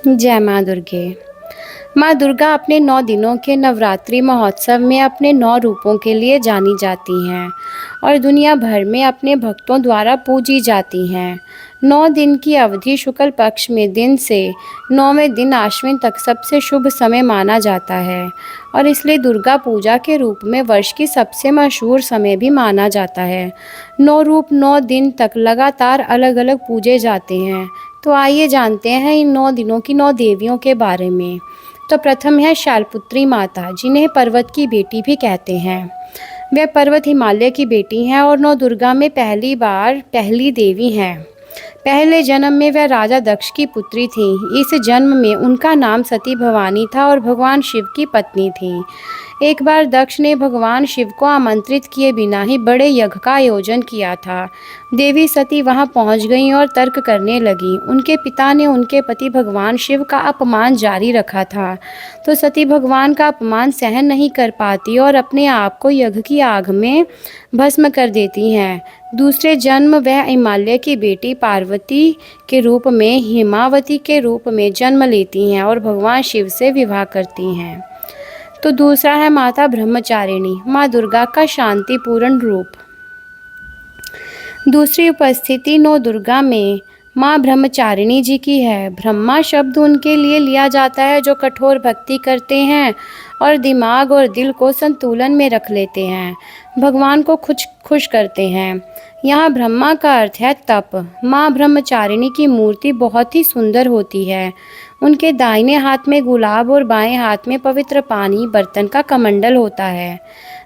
जय माँ दुर्गे। माँ दुर्गा अपने 9 दिनों के नवरात्रि महोत्सव में अपने 9 रूपों के लिए जानी जाती हैं और दुनिया भर में अपने भक्तों द्वारा पूजी जाती हैं। 9 दिन की अवधि शुक्ल पक्ष में दिन से 9वें दिन आश्विन तक सबसे शुभ समय माना जाता है और इसलिए दुर्गा पूजा के रूप में वर्ष की सबसे मशहूर समय भी माना जाता है। 9 रूप 9 दिन तक लगातार अलग अलग पूजे जाते हैं। तो आइए जानते हैं इन 9 दिनों की 9 देवियों के बारे में। तो प्रथम है शैलपुत्री माता, जिन्हें पर्वत की बेटी भी कहते हैं। वह पर्वत हिमालय की बेटी हैं और 9 दुर्गा में पहली देवी हैं। पहले जन्म में वह राजा दक्ष की पुत्री थीं। इस जन्म में उनका नाम सती भवानी था और भगवान शिव की पत्नी थीं। एक बार दक्ष ने भगवान शिव को आमंत्रित किए बिना ही बड़े यज्ञ का आयोजन किया था। देवी सती वहां पहुंच गईं और तर्क करने लगीं। उनके पिता ने उनके पति भगवान शिव का अपमान जारी रखा था, तो सती भगवान का अपमान सहन नहीं कर पाती और अपने आप को यज्ञ की आग में भस्म कर देती हैं। दूसरे जन्म वह हिमालय की बेटी पार्वती के रूप में हिमावती के रूप में जन्म लेती हैं और भगवान शिव से विवाह करती हैं। तो दूसरा है माता ब्रह्मचारिणी, माँ दुर्गा का शांतिपूर्ण रूप। दूसरी उपस्थिति 9 दुर्गा में माँ ब्रह्मचारिणी जी की है। ब्रह्मा शब्द उनके लिए लिया जाता है जो कठोर भक्ति करते हैं और दिमाग और दिल को संतुलन में रख लेते हैं, भगवान को खुश करते हैं। यहाँ ब्रह्मा का अर्थ है तप। माँ ब्रह्मचारिणी की मूर्ति बहुत ही सुंदर होती है। उनके दाहिने हाथ में गुलाब और बाएं हाथ में पवित्र पानी बर्तन का कमंडल होता है।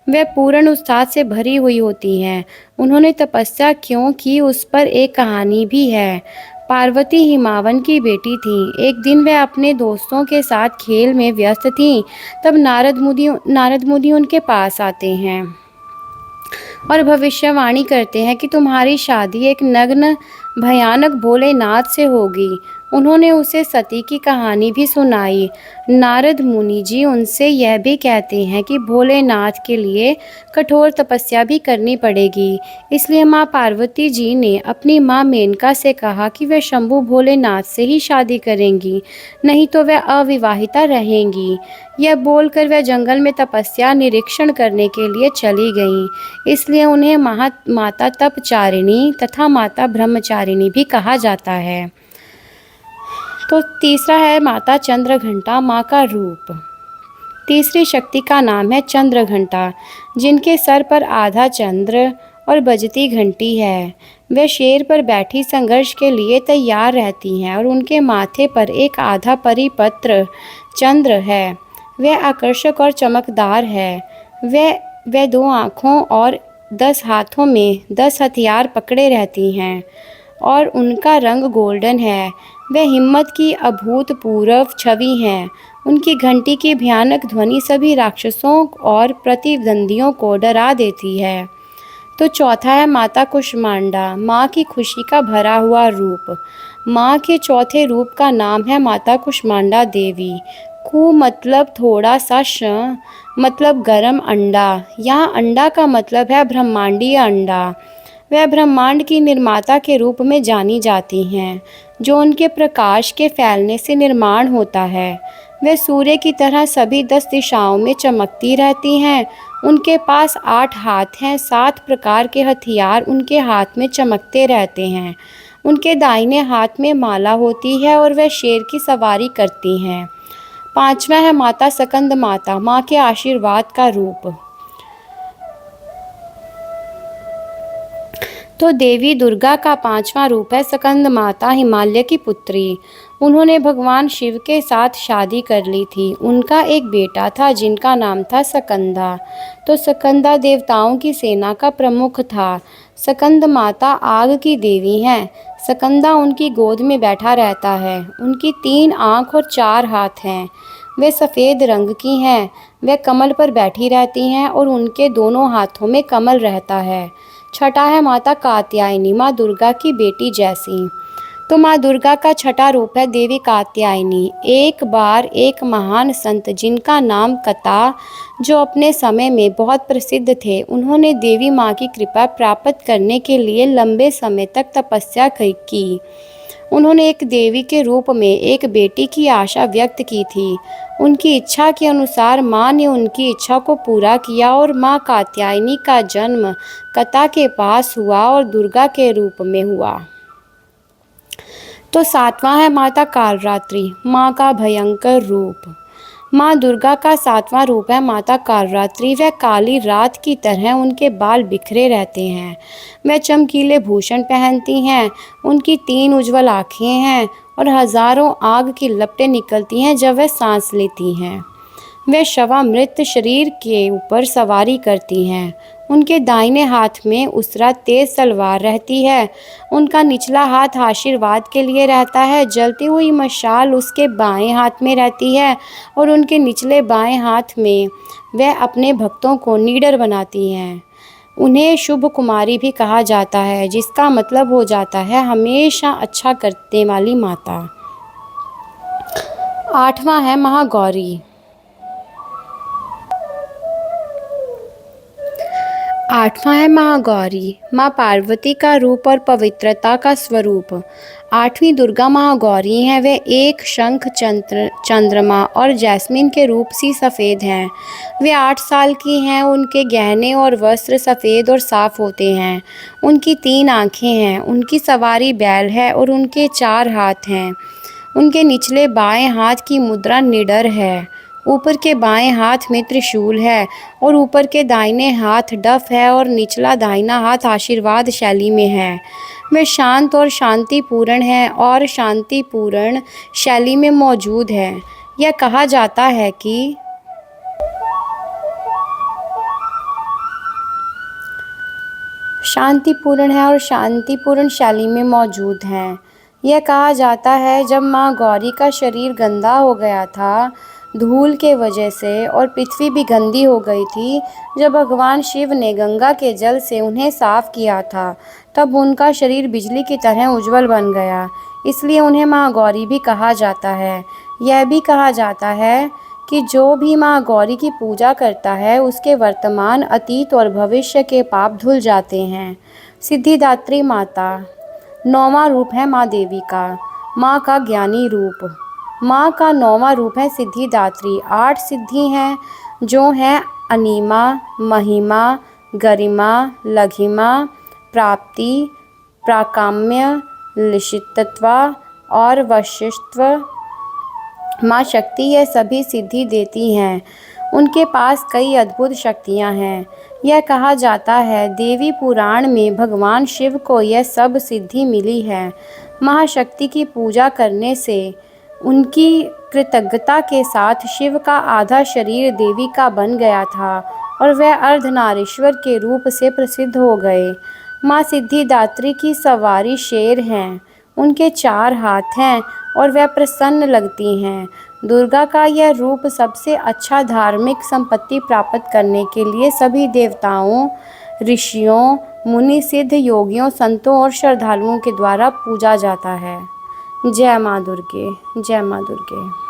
वह पूर्ण उत्साह से भरी हुई होती हैं। उन्होंने तपस्या क्यों की, उस पर एक कहानी भी है। पार्वती हिमावन की बेटी थी। एक दिन वह अपने दोस्तों के साथ खेल में व्यस्त थीं। तब नारद मुनि उनके पास आते हैं और भविष्यवाणी करते हैं कि तुम्हारी शादी एक नग्न भयानक भोलेनाथ से होगी। उन्होंने उसे सती की कहानी भी सुनाई। नारद मुनि जी उनसे यह भी कहते हैं कि भोलेनाथ के लिए कठोर तपस्या भी करनी पड़ेगी। इसलिए माँ पार्वती जी ने अपनी माँ मेनका से कहा कि वे शंभु भोलेनाथ से ही शादी करेंगी, नहीं तो वह अविवाहिता रहेंगी। यह बोलकर वह जंगल में तपस्या निरीक्षण करने के लिए चली गईं। इसलिए उन्हें माता तपचारिणी तथा माता ब्रह्मचारिणी भी कहा जाता है। तो तीसरा है माता चंद्रघंटा, माँ का रूप। तीसरी शक्ति का नाम है चंद्रघंटा, जिनके सर पर आधा चंद्र और बजती घंटी है। वे शेर पर बैठी संघर्ष के लिए तैयार रहती हैं और उनके माथे पर एक आधा परिपत्र चंद्र है। वह आकर्षक और चमकदार है। वह 2 आँखों और 10 हाथों में 10 हथियार पकड़े रहती हैं और उनका रंग गोल्डन है। वे हिम्मत की अभूतपूर्व छवि हैं। उनकी घंटी की भयानक ध्वनि सभी राक्षसों और प्रतिद्वंदियों को डरा देती है। तो चौथा है माता कुष्मांडा, माँ की खुशी का भरा हुआ रूप। माँ के चौथे रूप का नाम है माता कुष्मांडा देवी। कु मतलब थोड़ा सा, श मतलब गरम अंडा। यहाँ अंडा का मतलब है ब्रह्मांडीय अंडा। वह ब्रह्मांड की निर्माता के रूप में जानी जाती हैं, जो उनके प्रकाश के फैलने से निर्माण होता है। वे सूर्य की तरह सभी 10 दिशाओं में चमकती रहती हैं। उनके पास 8 हाथ हैं। 7 प्रकार के हथियार उनके हाथ में चमकते रहते हैं। उनके दाहिने हाथ में माला होती है और वह शेर की सवारी करती हैं। पांचवा है माता सकंद माता, माँ के आशीर्वाद का रूप। तो देवी दुर्गा का 5वां रूप है सकंद माता, हिमालय की पुत्री। उन्होंने भगवान शिव के साथ शादी कर ली थी। उनका एक बेटा था जिनका नाम था सकंदा। तो सकंदा देवताओं की सेना का प्रमुख था। सकंद माता आग की देवी हैं। सकंदा उनकी गोद में बैठा रहता है। उनकी 3 आँख और 4 हाथ हैं। वे सफ़ेद रंग की हैं। वे कमल पर बैठी रहती हैं और उनके दोनों हाथों में कमल रहता है। छठा है माता कात्यायनी, माँ दुर्गा की बेटी जैसी। तो माँ दुर्गा का छठा रूप है देवी कात्यायनी। एक बार एक महान संत जिनका नाम कता, जो अपने समय में बहुत प्रसिद्ध थे, उन्होंने देवी माँ की कृपा प्राप्त करने के लिए लंबे समय तक तपस्या की। उन्होंने एक देवी के रूप में एक बेटी की आशा व्यक्त की थी। उनकी इच्छा के अनुसार माँ ने उनकी इच्छा को पूरा किया और माँ कात्यायनी का जन्म कथा के पास हुआ और दुर्गा के रूप में हुआ। तो सातवां है माता कालरात्रि, माँ का भयंकर रूप। माँ दुर्गा का सातवां रूप है माता कालरात्रि। वह काली रात की तरह उनके बाल बिखरे रहते हैं। वह चमकीले भूषण पहनती हैं। उनकी 3 उज्ज्वल आँखें हैं और हजारों आग की लपटें निकलती हैं जब वह सांस लेती हैं। वे शवामृत शरीर के ऊपर सवारी करती हैं। उनके दाहिने हाथ में उसरा तेज तलवार रहती है। उनका निचला हाथ आशीर्वाद के लिए रहता है। जलती हुई मशाल उसके बाएं हाथ में रहती है और उनके निचले बाएं हाथ में वह अपने भक्तों को निडर बनाती हैं। उन्हें शुभ कुमारी भी कहा जाता है, जिसका मतलब हो जाता है हमेशा अच्छा करने वाली माता। 8वां है महागौरी। 8वां है महागौरी, माँ पार्वती का रूप और पवित्रता का स्वरूप। 8वीं दुर्गा महागौरी हैं। वे एक शंख चंद्रमा और जैस्मिन के रूप सी सफ़ेद हैं। वे 8 साल की हैं। उनके गहने और वस्त्र सफ़ेद और साफ होते हैं। उनकी 3 आँखें हैं। उनकी सवारी बैल है और उनके 4 हाथ हैं। उनके निचले बाएं हाथ की मुद्रा निडर है। ऊपर के बाएं हाथ में त्रिशूल है और ऊपर के दाहिने हाथ डफ है और निचला दाहिना हाथ आशीर्वाद शैली में है। वे शांत और शांतिपूर्ण है और शांतिपूर्ण शैली में मौजूद है। यह कहा जाता है कि शांतिपूर्ण है और शांतिपूर्ण शैली में मौजूद हैं। यह कहा जाता है जब माँ गौरी का शरीर गंदा हो गया था धूल के वजह से और पृथ्वी भी गंदी हो गई थी, जब भगवान शिव ने गंगा के जल से उन्हें साफ किया था, तब उनका शरीर बिजली की तरह उज्जवल बन गया। इसलिए उन्हें माँ गौरी भी कहा जाता है। यह भी कहा जाता है कि जो भी माँ गौरी की पूजा करता है उसके वर्तमान, अतीत और भविष्य के पाप धुल जाते हैं। सिद्धिदात्री माता। 9वां रूप है माँ देवी का, माँ का ज्ञानी रूप। माँ का 9वां रूप है सिद्धिदात्री। 8 सिद्धि हैं जो हैं अनिमा, महिमा, गरिमा, लघिमा, प्राप्ति, प्राकाम्य, लिशितत्व और वशिष्ठत्व। माँ शक्ति यह सभी सिद्धि देती हैं। उनके पास कई अद्भुत शक्तियाँ हैं। यह कहा जाता है देवी पुराण में भगवान शिव को यह सब सिद्धि मिली है। महाशक्ति की पूजा करने से उनकी कृतज्ञता के साथ शिव का आधा शरीर देवी का बन गया था और वह अर्धनारीश्वर के रूप से प्रसिद्ध हो गए। माँ सिद्धिदात्री की सवारी शेर हैं। उनके 4 हाथ हैं और वह प्रसन्न लगती हैं। दुर्गा का यह रूप सबसे अच्छा धार्मिक संपत्ति प्राप्त करने के लिए सभी देवताओं, ऋषियों, मुनि, सिद्ध, योगियों, संतों और श्रद्धालुओं के द्वारा पूजा जाता है। जय माँ दुर्गे, जय माँ दुर्गे।